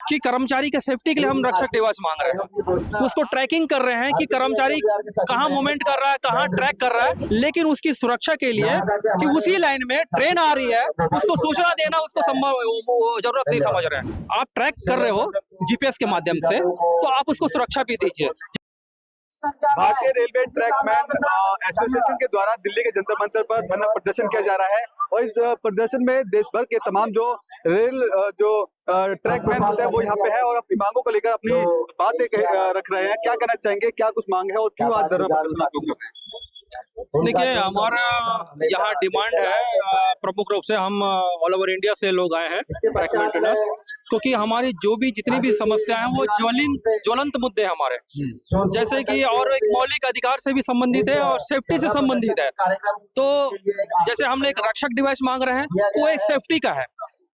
कि कर्मचारी के सेफ्टी के लिए हम रक्षक डिवाइस मांग रहे हैं। उसको ट्रैकिंग कर रहे हैं कि कर्मचारी कहाँ मूवमेंट कर रहा है, कहाँ ट्रैक कर रहा है, लेकिन उसकी सुरक्षा के लिए कि उसी लाइन में ट्रेन आ रही है, उसको सूचना देना उसको संभव जरूरत नहीं समझ रहे हैं। आप ट्रैक कर रहे हो जीपीएस के माध्यम से, तो आप उसको सुरक्षा भी दीजिए। भारतीय रेलवे ट्रैकमैन एसोसिएशन के द्वारा दिल्ली के जंतर मंतर पर धरना प्रदर्शन किया जा रहा है और इस प्रदर्शन में देश भर के तमाम जो रेल ट्रैकमैन होते हैं वो यहाँ पे है और अपनी मांगों को लेकर अपनी बातें रख रहे हैं। क्या कहना चाहेंगे, क्या कुछ मांग है और क्यों आज धरना प्रदर्शन आप लोग कर रहे हैं? देखिए, हमारा यहाँ डिमांड है, प्रमुख रूप से हम ऑल ओवर इंडिया से लोग आए हैं ट्रैकमैन, क्योंकि हमारी जो भी जितनी भी समस्या है वो ज्वलंत मुद्दे हैं हमारे, जैसे कि और एक मौलिक अधिकार से भी संबंधित है और सेफ्टी से संबंधित है। तो जैसे हम एक रक्षक डिवाइस मांग रहे हैं, वो एक सेफ्टी का है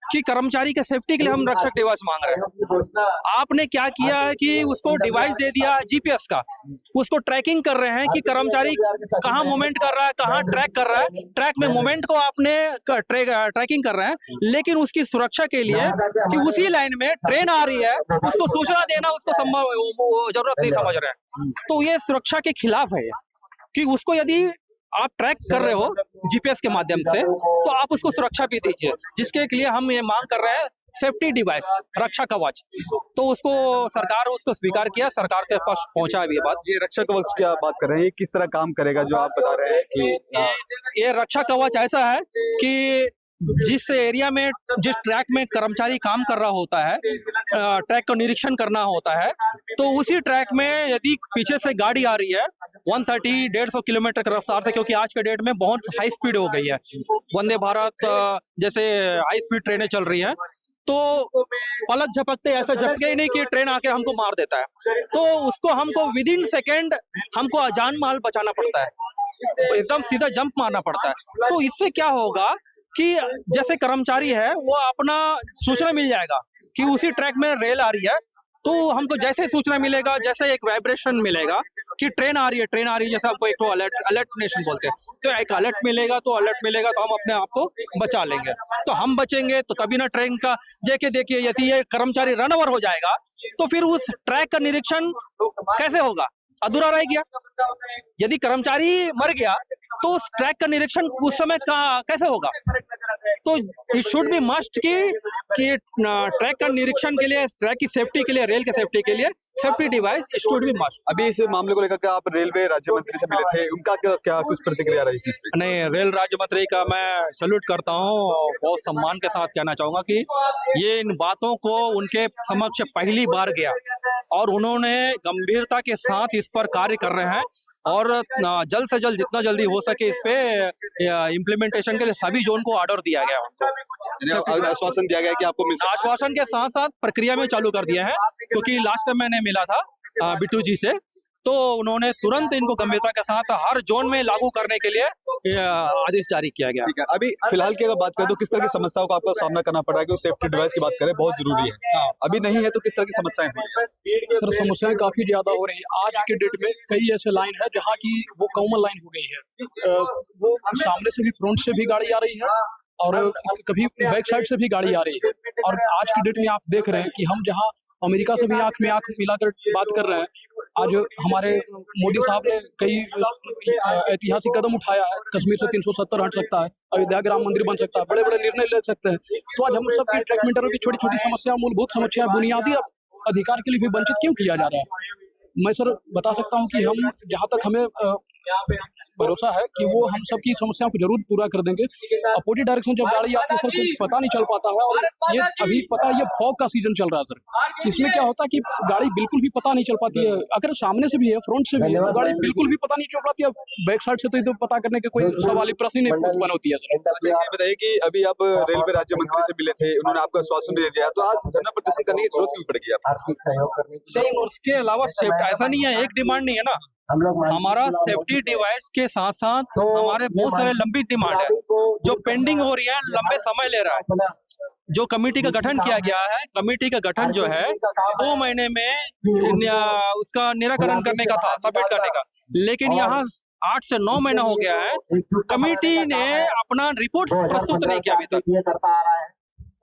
कि कर्मचारी के सेफ्टी के लिए हम रक्षक डिवाइस मांग रहे हैं। आपने क्या किया है कि उसको डिवाइस दे दिया जीपीएस का, उसको ट्रैकिंग कर रहे हैं कि कर्मचारी कहाँ मूवमेंट कर रहा है, कहाँ ट्रैक कर रहा है, ट्रैक में मूवमेंट को आपने ट्रैकिंग कर रहे हैं, लेकिन उसकी सुरक्षा के लिए कि उसी लाइन में ट्रेन आ रही है, उसको सूचना देना उसको संभव जरूरत नहीं समझ रहे हैं। तो ये सुरक्षा के खिलाफ है कि उसको यदि आप ट्रैक कर रहे हो जीपीएस के माध्यम से, तो आप उसको सुरक्षा भी दीजिए, जिसके लिए हम ये मांग कर रहे हैं सेफ्टी डिवाइस, रक्षा कवच। तो उसको सरकार उसको स्वीकार किया, सरकार के पास पहुंचा अभी ये बात। ये रक्षा कवच की आप बात कर रहे हैं, ये किस तरह काम करेगा जो आप बता रहे हैं कि ये रक्षा कवच ऐसा है कि जिस एरिया में, जिस ट्रैक में कर्मचारी काम कर रहा होता है, ट्रैक का निरीक्षण करना होता है, तो उसी ट्रैक में यदि पीछे से गाड़ी आ रही है 130-150 किलोमीटर की रफ्तार से, क्योंकि आज के डेट में बहुत हाई स्पीड हो गई है, वंदे भारत जैसे हाई स्पीड ट्रेनें चल रही हैं, तो पलक झपकते ऐसा झपके ही नहीं कि ट्रेन आके हमको मार देता है, तो उसको हमको विद इन सेकेंड हमको जान माल बचाना पड़ता है, एकदम सीधा जंप मारना पड़ता है। तो इससे क्या होगा कि जैसे कर्मचारी है वो अपना सूचना मिल जाएगा कि उसी ट्रैक में रेल आ रही है, तो हमको जैसे सूचना मिलेगा, जैसे एक वाइब्रेशन मिलेगा कि ट्रेन आ रही है, जैसे हमको एक तो अलर्टनेशन बोलते हैं, तो एक अलर्ट मिलेगा तो हम अपने आप को बचा लेंगे। तो हम बचेंगे तो तभी ना ट्रेन का देखिए यदि ये कर्मचारी रन ओवर हो जाएगा तो फिर उस ट्रैक का निरीक्षण कैसे होगा, अधूरा रह गया। यदि कर्मचारी मर गया तो उस ट्रैक का निरीक्षण उस समय कैसे होगा। तो इट शुड बी मस्ट कि ट्रैक का निरीक्षण के लिए, ट्रैक की सेफ्टी के लिए, रेल के सेफ्टी के लिए safety device it should be must. अभी इस मामले को लेकर के आप रेलवे राज्य मंत्री से मिले थे, उनका क्या कुछ प्रतिक्रिया रही थी इस पे? नहीं, रेल राज्य मंत्री का मैं सैल्यूट करता हूँ, बहुत सम्मान के साथ कहना चाहूंगा कि ये इन बातों को उनके समक्ष पहली बार गया और उन्होंने गंभीरता के साथ इस पर कार्य कर रहे हैं और जल्द से जल्द जितना जल्दी हो सके इस पे इम्प्लीमेंटेशन के लिए सभी जोन को ऑर्डर दिया गया है। आश्वासन दिया गया कि आपको मिल सकता है। आश्वासन के साथ साथ प्रक्रिया में चालू कर दिया है, क्योंकि लास्ट टाइम मैंने मिला था बिट्टू जी से, तो उन्होंने तुरंत इनको गंभीरता के साथ हर जोन में लागू करने के लिए आदेश जारी किया गया। ठीक है, अभी फिलहाल की अगर बात करें तो किस तरह की समस्याओं का आपको सामना करना पड़ा है? सेफ्टी डिवाइस की बात करें, बहुत जरूरी है, अभी नहीं है तो किस तरह की समस्याएं हो रही है? सर, समस्याएं काफी ज्यादा हो रही है। आज के डेट में कई ऐसे लाइन है जहाँ की वो कॉमन लाइन हो गई है, वो सामने से भी, फ्रंट से भी गाड़ी आ रही है और कभी बैक साइड से भी गाड़ी आ रही है। और आज की डेट में आप देख रहे हैं कि हम जहाँ अमेरिका से भी आंख में आंख मिलाकर बात कर रहे हैं, आज हमारे मोदी साहब ने कई ऐतिहासिक कदम उठाया है। कश्मीर से 370 हट सकता है, अयोध्या के राम मंदिर बन सकता है, बड़े बड़े निर्णय ले सकते हैं। तो आज हम सब ट्रैकमेंटरों की छोटी छोटी समस्या, मूलभूत समस्या, बुनियादी अधिकार के लिए भी वंचित क्यों किया जा रहा है? मैं सर बता सकता हूं कि हम, जहां तक हमें भरोसा है कि वो हम सबकी समस्याओं को जरूर पूरा कर देंगे। अपोजिट डायरेक्शन जब गाड़ी आती है सर, कुछ पता नहीं चल पाता है, और ये अभी पता है, ये फॉग का सीजन चल रहा है सर, इसमें क्या होता है कि गाड़ी बिल्कुल भी पता नहीं चल पाती है। अगर सामने से भी है, फ्रंट से भी है, तो गाड़ी बिल्कुल भी पता नहीं चल पाती है। बैक साइड से तो पता करने के कोई सवाल ही, प्रश्न नहीं उत्पन्न होती है सर। ये बताइए कि अभी आप रेलवे राज्य मंत्री से मिले थे, उन्होंने आपको आश्वासन दे दिया, तो आज धरना प्रदर्शन करने की जरूरत क्यों पड़ गई आपको? उसके अलावा ऐसा नहीं है, एक डिमांड नहीं है ना, हमारा सेफ्टी डिवाइस के साथ साथ हमारे बहुत सारे लंबी डिमांड है जो पेंडिंग हो रही है, लंबे समय ले रहा है। जो कमेटी का गठन किया गया है, कमेटी का गठन जो है 2 महीने में उसका निराकरण करने का था, सबमिट करने का, लेकिन यहाँ 8 से 9 महीना हो गया है, कमेटी ने अपना रिपोर्ट प्रस्तुत नहीं किया अभी तक।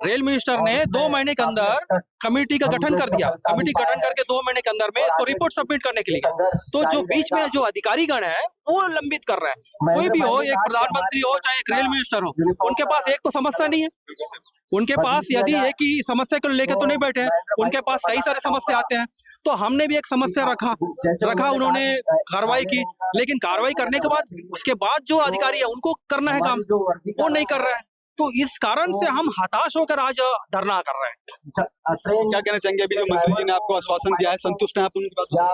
रेल मिनिस्टर ने 2 महीने के अंदर कमेटी का गठन कर दिया। कमेटी गठन करके 2 महीने के अंदर में इसको रिपोर्ट सबमिट करने के लिए। तो जो बीच में जो अधिकारीगण है वो लंबित कर रहे हैं। कोई भी हो, एक प्रधानमंत्री हो चाहे एक रेल मिनिस्टर हो, उनके पास एक तो समस्या नहीं है। उनके पास यदि एक ही समस्या को लेकर तो नहीं बैठे हैं, उनके पास कई सारे समस्या आते हैं। तो हमने भी एक समस्या रखा, उन्होंने कार्रवाई की, लेकिन कार्रवाई करने के बाद उसके बाद जो अधिकारी है उनको करना है काम, वो नहीं कर रहे हैं। तो इस कारण से हम हताश होकर आज धरना कर रहे हैं। क्या कहना चाहेंगे? अभी जो मंत्री जी ने आपको आश्वासन दिया है, संतुष्ट हैं आप उनकी बातों से?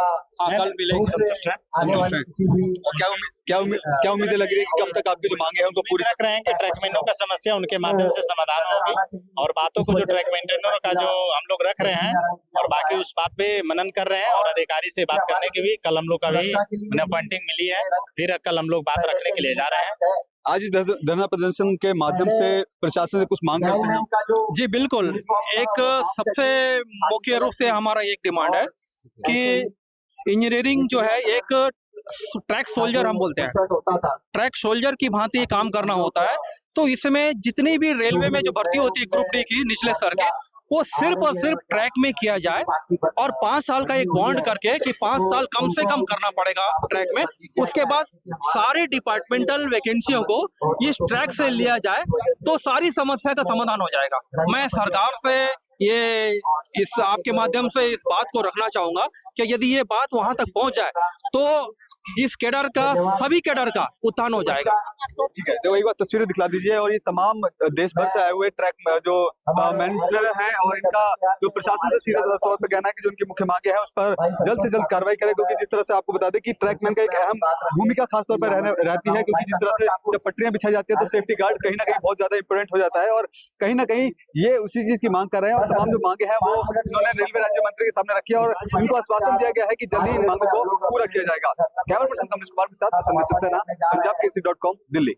हाँ, कल मिलेंगे। संतुष्ट हैं? क्या उम्मीदें लग रही है कि कब तक आपकी जो मांगे हैं उनको पूरी रख रहे हैं कि ट्रैक मेंटेनर का समस्या उनके माध्यम से समाधान होगी, और बातों को जो ट्रैक मेंटेनर का जो हम लोग रख रहे हैं और बाकी उस बात पे मनन कर रहे हैं, और अधिकारी से बात करने की भी कल हम लोग का भी उन्हें अपॉइंटिंग मिली है। फिर कल हम लोग बात रखने के लिए जा रहे हैं। आज इस धरना प्रदर्शन के माध्यम से प्रशासन से कुछ मांग करते हैं? जी बिल्कुल, एक सबसे मुख्य रूप से हमारा एक डिमांड है कि इंजीनियरिंग जो है एक ट्रैक सोल्जर हम बोलते हैं, ट्रैक सोल्जर की भांति ये काम करना होता है। तो इसमें जितनी भी रेलवे में जो भर्ती होती है ग्रुप डी की निचले स्तर के, वो सिर्फ और सिर्फ ट्रैक में किया जाए, और 5 साल का एक बॉन्ड करके कि 5 साल कम से कम करना पड़ेगा ट्रैक में। उसके बाद सारे डिपार्टमेंटल वैकेंसियों को इस ट्रैक से लिया जाए तो सारी समस्या का समाधान हो जाएगा। मैं सरकार से इस आपके माध्यम से इस बात को रखना चाहूंगा कि यदि ये बात वहां तक पहुंच जाए तो इस कैडर का, सभी कैडर का उत्थान हो जाएगा। ठीक है, तो एक बार तस्वीरें दिखला दीजिए। और ये तमाम देश भर से आए हुए ट्रैक जो मेंटेनर हैं, और इनका जो प्रशासन से सीधा तौर पर कहना है कि जो उनकी मुख्य मांगे हैं उस पर जल्द से जल्द कार्रवाई करे, क्योंकि जिस तरह से आपको बता दें कि ट्रैकमैन का एक अहम भूमिका खासतौर पर रहती है, क्योंकि जिस तरह से जब पटरियां बिछाई जाती है तो सेफ्टी गार्ड कहीं ना कहीं बहुत ज्यादा इंपोर्टेंट हो जाता है, और कहीं ना कहीं ये उसी चीज की मांग कर रहे हैं। और तमाम जो मांगे हैं वो उन्होंने रेलवे राज्य मंत्री के सामने रखी है, और उनको आश्वासन दिया गया है कि जल्दी इन मांगों को पूरा किया जाएगा। कैमरा पर्सन कमलेश कुमार के साथ संदेश सक्सेना, पंजाब केसरी.com, दिल्ली।